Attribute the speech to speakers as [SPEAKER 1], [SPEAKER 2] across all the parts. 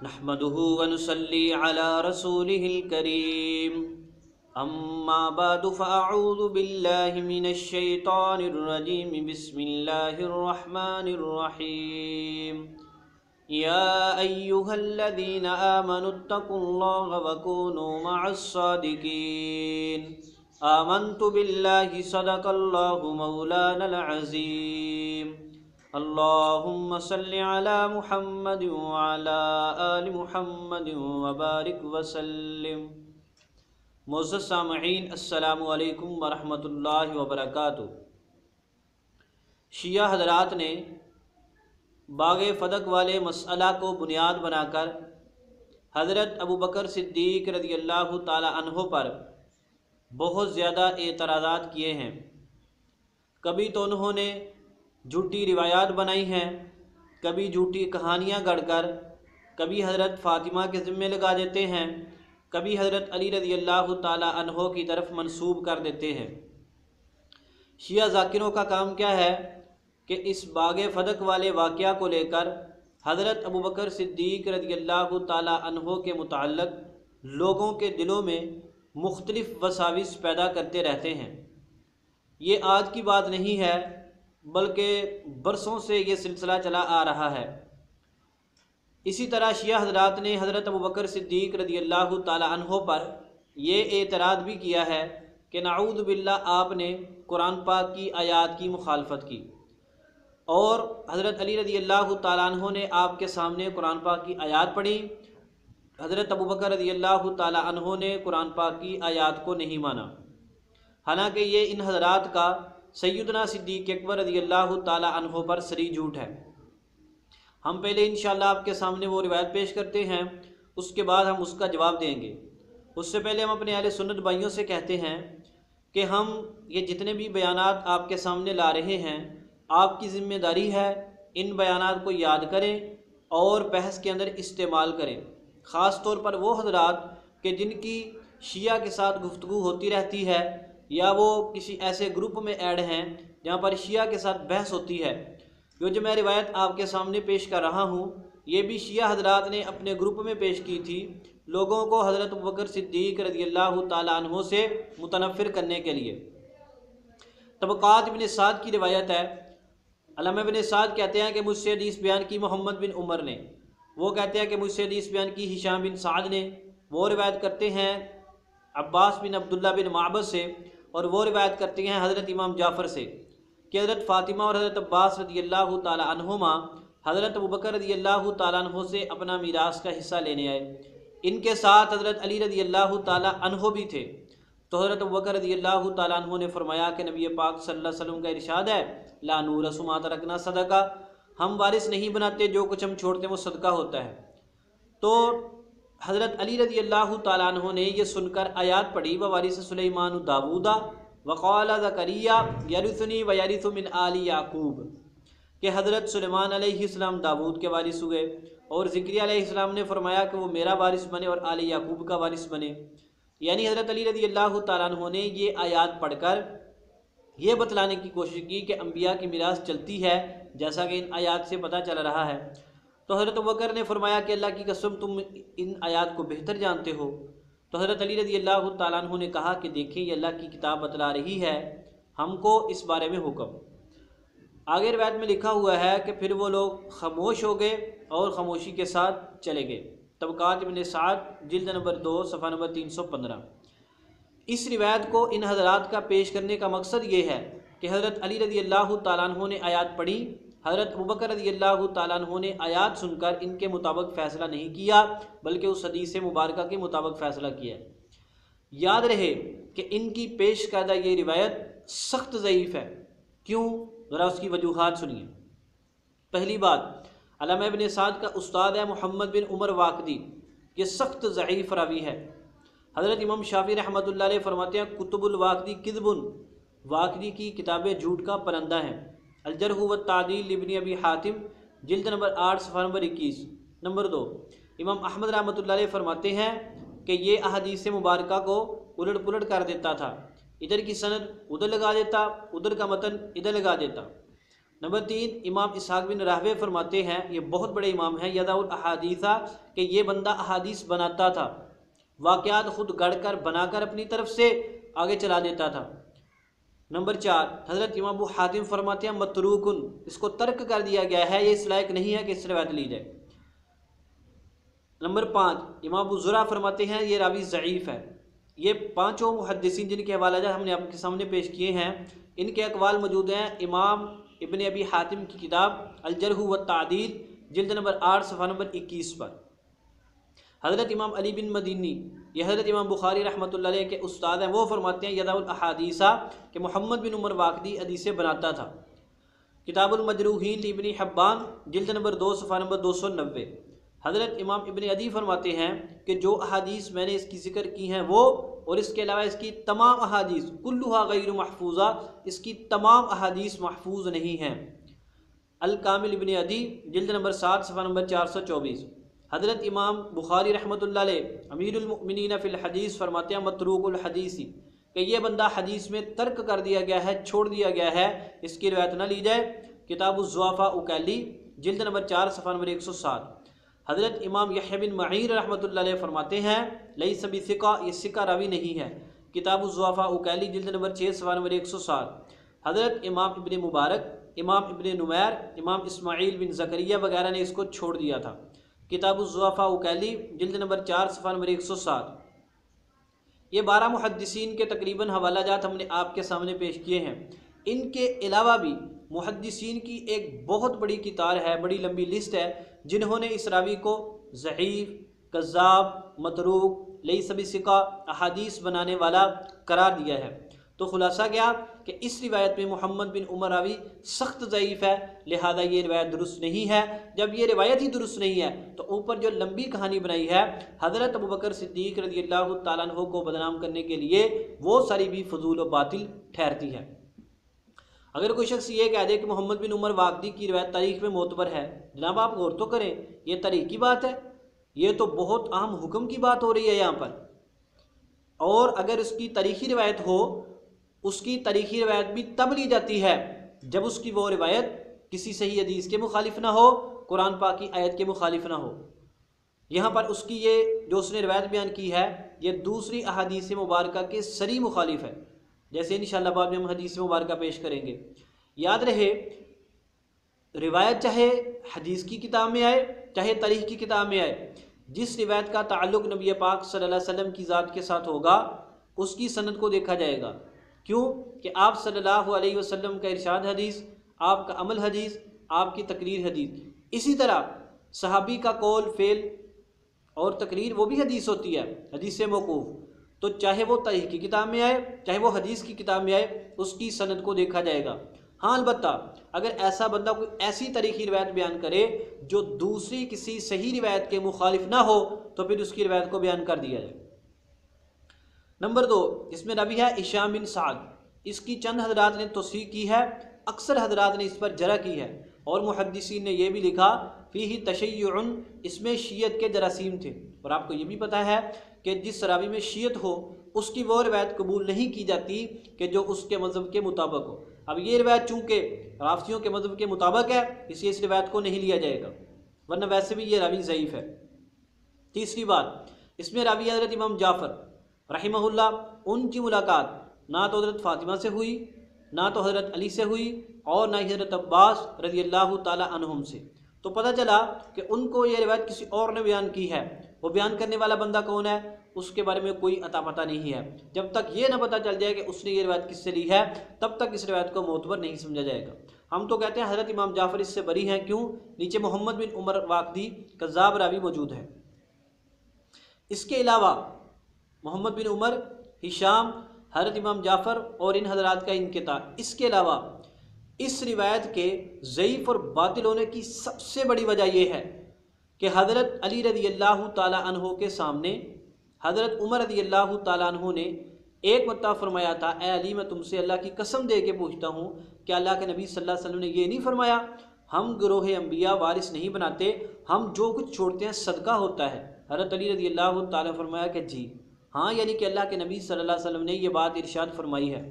[SPEAKER 1] नहमदुहु व नुसल्ली अला रसूलिहिल करीम। अम्मा बादु फ़अऊज़ु बिल्लाहि मिनश शैतानिर रजीम। बिस्मिल्लाहिर रहमानिर रहीम। या अय्युहल्लज़ीना आमनुत्तकुल्लाहा व कूनू मअस सादिकीन। आमन्तु बिल्लाहि सदक़ल्लाहु मौलानल अज़ीम। अल्लाहुम्मा सल्लि अला मुहम्मद व अला आलि मुहम्मद व बारिक व सल्लिम। मुअज़्ज़ज़ सामईन, अस्सलामु अलैकुम व रहमतुल्लाहि व बरकातुहू। शिया हज़रात ने बाग़े फ़दक वाले मसअला को बुनियाद बनाकर हज़रत अबू बकर सिद्दीक़ रज़ियल्लाहु ताला अन्हो पर बहुत ज़्यादा एतराज़ात किए हैं। कभी तो उन्होंने झूठी रिवायात बनाई हैं, कभी झूठी कहानियाँ गढ़कर कभी हज़रत फ़ातिमा के ज़िम्मे लगा देते हैं, कभी हज़रत अली रज़ियल्लाहु ताला अन्हो की तरफ मंसूब कर देते हैं। शिया ज़ाकिरों का काम क्या है कि इस बाग़े फ़दक वाले वाक़या को लेकर हज़रत अबू बकर सिद्दीक़ रज़ियल्लाहु ताला अन्हो के मुताल्लिक़ लोगों के दिलों में मुख्तलिफ़ वसाविस पैदा करते रहते हैं। ये आज की बात नहीं है, बल्कि बरसों से ये सिलसिला चला आ रहा है। इसी तरह शिया हज़रात ने हज़रत अबू बकर सिद्दीक़ रज़ियल्लाहु ताला अन्हो पर यह एतराज़ भी किया है कि नऊज़ु बिल्लाह आपने कुरान पाक की आयात की मुखालफत की, और हज़रत अली रज़ियल्लाहु ताला अन्हो ने आपके सामने कुरान पाक की आयात पढ़ी। हज़रत अबू बकर रज़ियल्लाहु ताला अन्हो ने कुरान पाक की आयात को नहीं माना, हालांकि ये इन हज़रात का सैयदना सिद्दीक़ अकबर रज़ियल्लाहु ताला अन्हो पर सरी झूठ है। हम पहले इंशाअल्लाह आपके सामने वो रिवायत पेश करते हैं, उसके बाद हम उसका जवाब देंगे। उससे पहले हम अपने अहले सुन्नत भाइयों से कहते हैं कि हम ये जितने भी बयानात आपके सामने ला रहे हैं, आपकी ज़िम्मेदारी है इन बयानात को याद करें और बहस के अंदर इस्तेमाल करें। ख़ास तौर पर वो हज़रात कि जिनकी शिया के साथ गुफ्तगू होती रहती है, या वो किसी ऐसे ग्रुप में ऐड हैं जहाँ पर शिया के साथ बहस होती है। जो मैं रिवायत आपके सामने पेश कर रहा हूँ, ये भी शिया हज़रात ने अपने ग्रुप में पेश की थी, लोगों को हज़रत अबू बकर सिद्दीक़ रज़ियल्लाहु ताला अन्हो से मुतनफ़िर करने के लिए। तबक़ात इब्न साद की रिवायत है, अल्लामा इब्न साद कहते हैं कि मुझसे हदीस बयान की मोहम्मद बिन उमर ने, वो कहते हैं कि मुझसे हदीस बयान की हिशाम बिन साद ने, वो रिवायत करते हैं अब्बास बिन अब्दुल्ला बिन माबद से, और वो रिवायत करते हैं हज़रत इमाम जाफ़र से कि हज़रत फ़ातिमा और हज़रत अब्बास रज़ियल्लाहु ताला अन्हुमा हज़रत अबू बकर रज़ियल्लाहु ताला अन्हो से अपना मीरास का हिस्सा लेने आए। इनके साथ हज़रत अली रज़ियल्लाहु ताला अन्हो भी थे। तो हज़रत अबू बकर रज़ियल्लाहु ताला अन्हो ने फरमाया कि नबी पाक सल्लल्लाहु अलैहि वसल्लम का इरशाद है, ला नूरसु मा तरकना सदका, हम वारिस नहीं बनाते, जो कुछ हम छोड़ते हैं वो सदका होता है। तो हज़रत अली रज़ियल्लाहु ताला अन्हो ने यह सुनकर आयात पढ़ी, व वारिस सुलैमान दाऊदा वक़ाल ज़करिया यरिसुनी व यरिसु मिन आली याकूब, कि हज़रत सुलेमान अलैहिस्सलाम दाऊद के वारिस हुए, और ज़िक्रिया अलैहिस्सलाम ने फरमाया कि वो मेरा वारिस बने और आली याकूब का वारिस बने। यानी हज़रत अली रज़ियल्लाहु ताला अन्हो ने ये आयात पढ़कर यह बतलाने की कोशिश की कि अम्बिया की मिरास चलती है, जैसा कि इन आयात से पता चल रहा है। तो हज़रत अबू बकर ने फरमाया कि अल्लाह की कसम तुम इन आयात को बेहतर जानते हो। तो हज़रत अली रज़ियल्लाहु ताला अन्हु ने कहा कि देखिए ये अल्लाह की किताब बतला रही है, हमको इस बारे में हुक्म। आगे रिवायत में लिखा हुआ है कि फिर वो लोग खामोश हो गए और ख़ामोशी के साथ चले गए। तबक़ात इब्न साद जिल्द नंबर 2 सफ़ा नंबर 315। इस रिवायत को इन हज़रात का पेश करने का मकसद ये है कि हज़रत अली रज़ियल्लाहु ताला अन्हु ने आयात पढ़ी, हज़रत अबू बकर रज़ियल्लाहु ताला अन्हु ने आयात सुनकर इनके मुताबिक फ़ैसला नहीं किया, बल्कि उस हदीस मुबारका के मुताबिक फ़ैसला किया। याद रहे कि इनकी पेश करदा ये रिवायत सख्त ज़ईफ़ है। क्यों? ज़रा उसकी वजूहात सुनिए। पहली बात, अल्लामा इब्न साद का उस्ताद है मोहम्मद बिन उमर वाक़दी, ये सख्त ज़ईफ़ रावी है। हज़रत इमाम शाफ़ी रहमतुल्लाह अलैह फरमाते हैं, कुतुबुल वाक़दी किज़्बुन, वाक़दी की किताबें झूठ का परंदा है। अल-जर्ह व तादील इब्न अबी हातिम जिल्द नंबर 8 सफ़ा नंबर 21। नंबर 2, इमाम अहमद रहमतुल्लाह अलैह फरमाते हैं कि ये अहादीस मुबारका को उलट पुलट कर देता था, इधर की सनद उधर लगा देता, उधर का मतन इधर लगा देता। नंबर 3, इमाम इसहाक बिन राहवे फरमाते हैं, ये बहुत बड़े इमाम हैं, यदाउल अहादीसा, कि ये बंदा अहादीस बनाता था, वाक़यात खुद गढ़कर बनाकर अपनी तरफ से आगे चला देता था। नंबर 4, हज़रत इमाम अबू हातिम फरमाते हैं मतरूकुन, इसको तर्क कर दिया गया है, ये इस लायक नहीं है कि इस रिवायत ली जाए। नंबर 5, इमाम अबू ज़ुरा फरमाते हैं ये रावी ज़ईफ़ है। ये पाँचों मुहद्दिसीन जिनके हवाला हमने आपके सामने पेश किए हैं, इनके अक़वाल मौजूद हैं इमाम इब्न अबी हातिम की किताब अल-जर्ह व तादील, जिल्द नंबर 8 सफ़ा नंबर 21 पर। हज़रत इमाम अली बिन मदीनी, ये हज़रत इमाम बुखारी रहमतुल्लाह अलैह के उस्ताद हैं, वो फरमाते हैं यदाउल अहादीसा कि मोहम्मद बिन उमर वाक़दी हदीसें बनाता था। किताबुल मजरूहीन इब्न हिब्बान, जिल्द नंबर 2 सफ़ा नंबर 290। हज़रत इमाम इब्न अदी फरमाते हैं कि जो अहादीस मैंने इसकी ज़िक्र की हैं वो, और इसके अलावा इसकी तमाम अहादीस कुल्लुहा गैर महफूज़ा, इसकी तमाम अहादीस महफूज नहीं हैं। अल कामिल इब्न अदी, जिल्द नंबर 7 सफ़ा नंबर 424। हज़रत इमाम बुखारी रहमतुल्लाह अलैह अमीरुल मुमिनीन फ़िल हदीस फरमाते हैं मतरूकुल हदीसी, कि ये बंदा हदीस में तर्क कर दिया गया है, छोड़ दिया गया है, इसकी रिवायत न ली जाए। किताबुज़्ज़ुआफ़ा उकैली, जिल्द नंबर 4 सफ़ा नंबर 107। हज़रत इमाम यहया बिन मईन रहमतुल्लाह अलैह फरमाते हैं लैसा बिसिका, ये सिका रावी नहीं है। किताबुज़्ज़ुआफ़ा उकैली, जिल्द नंबर 6 सफ़ा नंबर 107। हज़रत इमाम इब्न मुबारक, इमाम इब्न नुमैर, इमाम इस्माइल बिन ज़करिया वगैरह ने इसको छोड़ दिया था। किताबुज़्ज़ुआफ़ा उकैली, जिल्द नंबर 4 सफ़ा नंबर 107। ये 12 मुहद्दिसीन के तकरीबन हवाला जात हमने आपके सामने पेश किए हैं। इनके अलावा भी मुहद्दिसीन की एक बहुत बड़ी कितार है, बड़ी लंबी लिस्ट है, जिन्होंने इस रावी को ज़ईफ़, कज़्ज़ाब, मतरूक, लैसा बिसिका, अहादीस बनाने वाला करार दिया है। तो खुलासा क्या कि इस रिवायत में मोहम्मद बिन उमर रावी सख्त ज़ईफ़ है, लिहाजा ये रिवायत दुरुस्त नहीं है। जब ये रिवायत ही दुरुस्त नहीं है तो ऊपर जो लंबी कहानी बनाई है हज़रत अबू बकर सिद्दीक़ रज़ियल्लाहु ताला अन्हु को बदनाम करने के लिए, वो सारी भी फजूल व बातिल ठहरती है। अगर कोई शख्स ये कह दे कि मोहम्मद बिन उमर वाक़दी की रिवायत तारीख़ में मोतबर है, जनाब आप गौर तो करें, ये तारीख़ की बात है, ये तो बहुत अहम हुक्म की बात हो रही है यहाँ पर। और अगर उसकी तारीख़ी रिवायत हो, उसकी तारीख़ी रिवायत भी तब ली जाती है जब उसकी वो रिवायत किसी सही हदीस के मुखालिफ ना हो, कुरान पाक की आयत के मुखालिफ ना हो। यहाँ पर उसकी ये जो उसने रिवायत बयान की है, ये दूसरी अहादीस मुबारका के सरी मुखालिफ है, जैसे इंशाअल्लाह बाद में हम हदीस मुबारका पेश करेंगे। याद रहे, रिवायत चाहे हदीस की किताब में आए चाहे तारीख़ की किताब में आए, जिस रिवायत का ताल्लुक़ नबी पाक सल्लल्लाहु अलैहि वसल्लम की ज़ात के साथ होगा, उसकी सनद को देखा जाएगा। क्यों कि आप सल्लल्लाहु अलैहि वसल्लम का इरशाद हदीस, आपका अमल हदीस, आपकी तकरीर हदीस। इसी तरह सहाबी का कौल, फेल और तकरीर वो भी हदीस होती है, हदीस मौकूफ़। तो चाहे वो तारीख़ की किताब में आए चाहे वो हदीस की किताब में आए, उसकी सनद को देखा जाएगा। हाँ, अलबत्ता अगर ऐसा बंदा कोई ऐसी तारीख़ी रिवायत बयान करे जो दूसरी किसी सही रिवायत के मुखालिफ ना हो, तो फिर उसकी रिवायत को बयान कर दिया जाए। नंबर 2, इसमें रावी है हिशाम बिन साद। इसकी चंद हजरात ने तौसीक़ की है, अक्सर हजरात ने इस पर जरा की है, और मुहद्दिसीन ने यह भी लिखा फ़ीही तशय्युअन, इसमें शीयत के जरासीम थे। और आपको ये भी पता है कि जिस रावी में शीयत हो उसकी वो रिवायत कबूल नहीं की जाती कि जो उसके मज़हब के मुताबिक हो। अब ये रिवायत चूँकि राफ़ियों के मज़हब के मुताबिक है, इसलिए इस रिवायत को नहीं लिया जाएगा, वरना वैसे भी ये रावी ज़ईफ़ है। तीसरी बात, इसमें रावी हज़रत इमाम जाफ़र रहिमहुल्लाह, उनकी मुलाकात ना तो हज़रत फ़ातिमा से हुई, ना तो हज़रत अली से हुई, और ना ही हज़रत अब्बास रज़ियल्लाहु ताला अन्हुम से। तो पता चला कि उनको ये रिवायत किसी और ने बयान की है। वो बयान करने वाला बंदा कौन है, उसके बारे में कोई अता पता नहीं है। जब तक ये ना पता चल जाए कि उसने ये रिवायत किससे ली है, तब तक इस रिवायत को मोतबर नहीं समझा जाएगा। हम तो कहते हैं हज़रत इमाम जाफ़र इससे बरी हैं। क्यों? नीचे मोहम्मद बिन उमर वाक़दी कज़्ज़ाब रावी मौजूद है। इसके अलावा मोहम्मद बिन उमर, हिशाम, हज़रत इमाम जाफ़र और इन हज़रात का इनक़िता। इसके अलावा इस रिवायत के ज़ईफ़ और बातिल होने की सबसे बड़ी वजह यह है कि हज़रत अली रज़ियल्लाहु ताला अन्हु के सामने हज़रत उमर रज़ियल्लाहु ताला अन्हु ने एक मरतबा फरमाया था, ए अली, मैं तुमसे अल्लाह की कसम दे के पूछता हूँ कि अल्लाह के नबी सल्लल्लाहु अलैहि वसल्लम ने ये नहीं फरमाया हम गिरोह अंबिया वारिस नहीं बनाते, हम जो कुछ छोड़ते हैं सदका होता है। हज़रत अली रज़ियल्लाहु ताला फरमाया कि जी हाँ, यानी कि अल्लाह के नबी सल्लल्लाहु अलैहि वसल्लम ने यह बात इरशाद फरमाई है।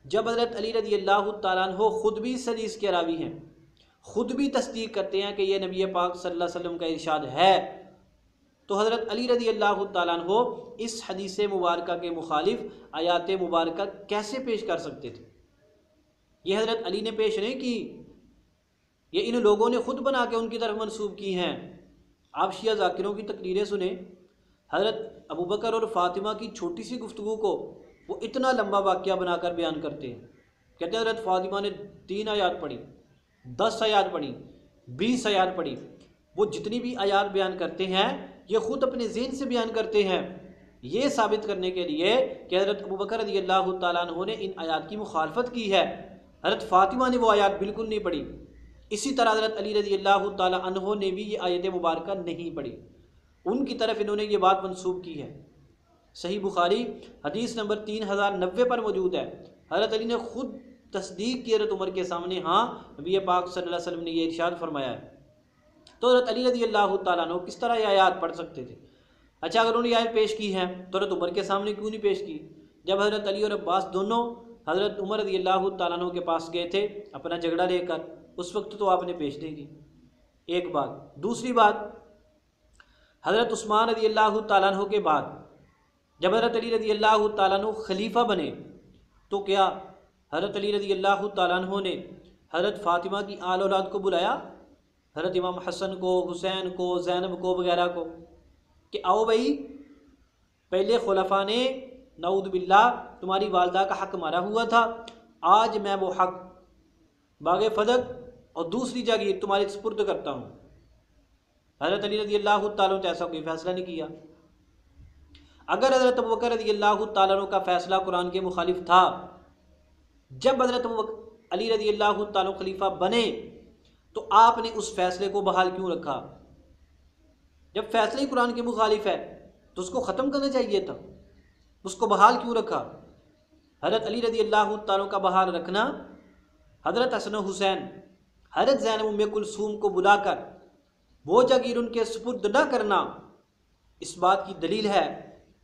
[SPEAKER 1] जब हज़रत अली रज़ियल्लाहु ताला अन्हु ख़ुद भी इस हदीस के रावी हैं, ख़ुद भी तस्दीक करते हैं कि यह नबी पाक सल्लल्लाहु अलैहि वसल्लम का इरशाद है, तो हज़रत अली रज़ी अल्लाह तआला अन्हो इस हदीस मुबारक के मुखालिफ आयात मुबारक कैसे पेश कर सकते थे? ये हज़रत अली ने पेश नहीं की, ये इन लोगों ने ख़ुद बना के उनकी तरफ मंसूब की हैं। आप शिया ज़ाकिरों की तकरीरें सुने, हज़रत अबू बकर और फ़ातिमा की छोटी सी गुफ्तगू को वो इतना लंबा वाक़या बनाकर बयान करते हैं। कहते हैं हज़रत फ़ातिमा ने 3 आयात पढ़ी, 10 आयात पढ़ी, 20 आयात पढ़ी। वो जितनी भी आयात बयान करते हैं ये ख़ुद अपने ज़हन से बयान करते हैं, ये साबित करने के लिए कि हज़रत अबू बकर रज़ी अल्लाह तआला अन्हु ने इन आयात की मुखालफत की है। हज़रत फ़ातिमा ने वो आयात बिल्कुल नहीं पढ़ी। इसी तरह हज़रत अली रज़ी अल्लाह तआला अन्हु ने भी ये आयत मुबारक नहीं पढ़ी, उनकी तरफ इन्होंने ये बात मंसूब की है। सही बुखारी हदीस नंबर 3090 पर मौजूद है। हज़रत अली ने ख़ुद तस्दीक की हज़रत उमर के सामने, हाँ नबी पाक सल्लल्लाहु अलैहि वसल्लम ने ये इरशाद फरमाया है। तो हज़रत अली रज़ी अल्लाह तआला अन्हु किस तरह ये आयत पढ़ सकते थे? अच्छा, अगर उन्होंने आयत पेश की है तो हज़रत उमर के सामने क्यों नहीं पेश की? जब हज़रत अली और अब्बास दोनों हज़रत उमर रज़ी अल्लाह तआला अन्हु के पास गए थे अपना झगड़ा लेकर, उस वक्त तो आपने पेश नहीं की, एक बात। दूसरी बात, हज़रत उस्मान रज़ी अल्लाह तआला अन्हु के बाद जब हज़रत अली रज़ी अल्लाह तआला अन्हु खलीफा बने तो क्या हज़रत अली रज़ी अल्लाह तआला अन्हु ने हज़रत फ़ातिमा की आल औलाद को बुलाया, हज़रत इमाम हसन को, हुसैन को, ज़ैनब को वगैरह को, कि आओ भाई, पहले खुलफा ने नऊज़ बिल्लाह तुम्हारी वालदा का हक़ मारा हुआ था, आज मैं वो हक़ बाग़े फदक और दूसरी जागीर तुम्हारे सुपुर्द करता हूँ। हज़रत अली रज़ी अल्लाह तआला ने ऐसा कोई फ़ैसला नहीं किया। अगर हज़रत अबू बकर रज़ी अल्लाह तआला का फ़ैसला कुरान के मुखालिफ था, जब हज़रत अली रज़ी अल्लाह तआला खलीफा बने तो आपने उस फैसले को बहाल क्यों रखा? जब फैसले ही कुरान के मुखालिफ है तो उसको ख़त्म करना चाहिए था, उसको बहाल क्यों रखा? हज़रत अली रज़ी अल्लाह तआला का बहाल रखना, हज़रत हसन हुसैन, हज़रत ज़ैनब उम्मे कुलसूम को बुलाकर वो जागीर उनके सुपुर्द न करना, इस बात की दलील है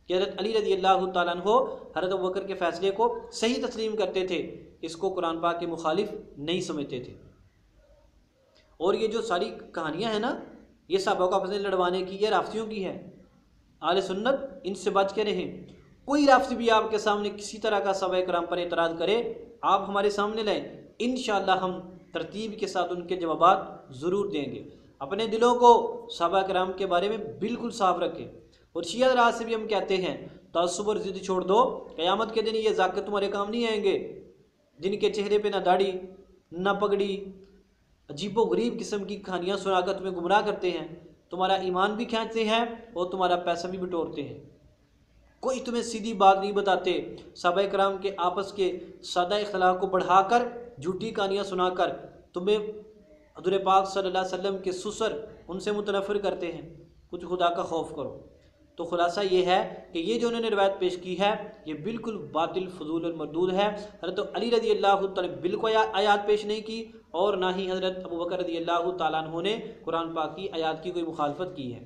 [SPEAKER 1] कि हज़रत अली रज़ी अल्लाह तआला अन्हु हज़रत अबू बकर के फ़ैसले को सही तस्लीम करते थे, इसको कुरान पाक के मुखालिफ नहीं समझते थे। और ये जो सारी कहानियाँ हैं ना, ये सहाबा को आपस में लड़वाने की, ये राफ़ियों की है। आले सुन्नत इनसे बच के रहें। कोई राफ़ी भी आपके सामने किसी तरह का सहाबा कराम पर एतराज़ करे, आप हमारे सामने लाएँ, इंशाअल्लाह हम तरतीब के साथ उनके जवाबात ज़रूर देंगे। अपने दिलों को सहाबा कराम के बारे में बिल्कुल साफ़ रखें। और शिया राज से भी हम कहते हैं, तअस्सुब और ज़िद छोड़ दो, क़यामत के दिन ये ज़ाकिर तुम्हारे काम नहीं आएंगे, जिनके चेहरे पे ना दाढ़ी ना पगड़ी, अजीबो गरीब किस्म की कहानियाँ सुनाकर तुम्हें गुमराह करते हैं, तुम्हारा ईमान भी खींचते हैं और तुम्हारा पैसा भी बटोरते हैं। कोई तुम्हें सीधी बात नहीं बताते। सहाबा कराम के आपस के सादा इख्तिलाफ को बढ़ाकर झूठी कहानियाँ सुनाकर तुम्हें हज़ूर पाक सल्लल्लाहु अलैहि वसल्लम के ससुर उनसे मुतनफ़िर करते हैं। कुछ खुदा का खौफ करो। तो खुलासा ये है कि ये जो उन्होंने रिवायत पेश की है ये बिल्कुल बातिल, फजूल और मरदूद है। हज़रत अली रज़ी अल्लाह तआला ने बिल्कुल आयात पेश नहीं की और ना ही हज़रत अबू बकर रज़ी अल्लाह तआला अन्हु ने कुरान पाक की आयात की कोई मुखालफत की है।